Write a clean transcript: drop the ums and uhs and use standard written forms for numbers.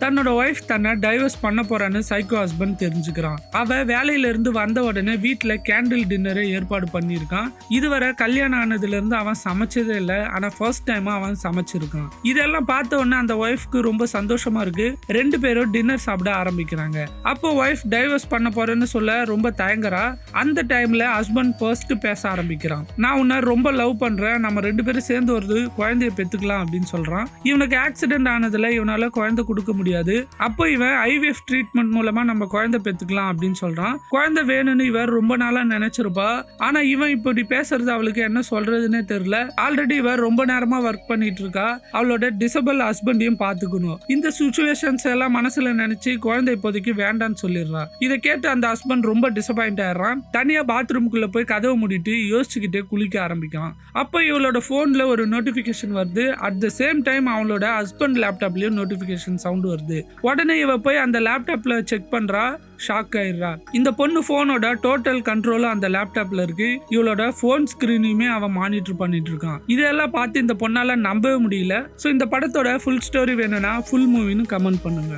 தன்னோட ஒய்ஃப் தன்னை டைவர்ஸ் பண்ண போறான்னு சைக்கோ ஹஸ்பண்ட் தெரிஞ்சுக்கிறான். அவ வேலையில இருந்து வந்த உடனே வீட்டுல கேண்டில் டின்னரை ஏற்பாடு பண்ணிருக்கான். இதுவரை கல்யாணம் ஆனதுல இருந்து அவன் சமைச்சதே இல்ல. ஆனா ஃபர்ஸ்ட் டைம் அவன் சமைச்சிருக்கான். இதெல்லாம் பார்த்த உடனே அந்த ஒய்ஃப்க்கு ரொம்ப சந்தோஷமா இருக்கு. 2 பேரும் டின்னர் சாப்பிட ஆரம்பிக்கிறாங்க. அப்போ ஒய்ஃப் டைவர்ஸ் பண்ண போறேன்னு சொல்ல ரொம்ப தயங்குறா. அந்த டைம்ல ஹஸ்பண்ட் ஃபர்ஸ்ட் பேச ஆரம்பிக்கிறான். நான் உன்னை ரொம்ப லவ் பண்றேன், நம்ம 2 பேரும் சேர்ந்து ஒரு குழந்தைய பெத்துக்கலாம் அப்படின்னு சொல்றான். இவனுக்கு ஆக்சிடென்ட் ஆனதுல இவனால குழந்தை கொடுக்க முடியாது. அப்போ இவன் IVF ட்ரீட்மெண்ட் மூலமா நம்ம குழந்தை பெத்துக்கலாம் அப்படின்னு சொல்றான். குழந்தை வேணும்னு இவர் ரொம்ப நாளா நினைச்சிருப்பா. ஆனா இவன் இப்படி பேசுறது அவளுக்கு என்ன சொல்றதுன்னே தெரியல. ஆல்ரெடி இவர் ரொம்ப நேரமா ஒர்க் பண்ணிட்டு இருக்கா. அவளோட டிசபிள் ஹஸ்பண்டையும் பாத்துக்கணும். இந்த சிச்சுவேஷன்ஸ் எல்லாம் மனசுல நினைச்சு குழந்தை இப்போதைக்கு வேண்டான்னு சொல்லிடுறா. இதை கேட்டு அந்த ஹஸ்பண்ட் ரொம்ப டிசப்பாயிண்ட் ஆயிடுறான். தனியா பாத்ரூமுக்குள்ள போய் கதவை மூடிட்டு யோசிச்சுக்கிட்டே குளிக்க ஆரம்பிக்கான். அப்போ இவளோட போன்ல ஒரு நோட்டிபிகேஷன் வருது. அட் த சேம் டைம் அவளோட ஹஸ்பண்ட் லேப்டாப்லயும் நோட்டிபிகேஷன் சவுண்ட் வருது. உடனே இவ போய் அந்த லேப்டாப்ல செக் பண்றா. ஷாக் ஆயிடுறா. இந்த பொண்ணு போனோட டோட்டல் கண்ட்ரோலும் அந்த லேப்டாப்ல இருக்கு. இவளோட போன் ஸ்கிரீனையுமே அவன் மானிட்டர் பண்ணிட்டு இருக்கான். இதெல்லாம் பார்த்து இந்த பொண்ணால நம்பவே முடியல. ஸோ இந்த படத்தோட ஃபுல் ஸ்டோரி வேணும்னா ஃபுல் மூவின்னு கமெண்ட் பண்ணுங்க.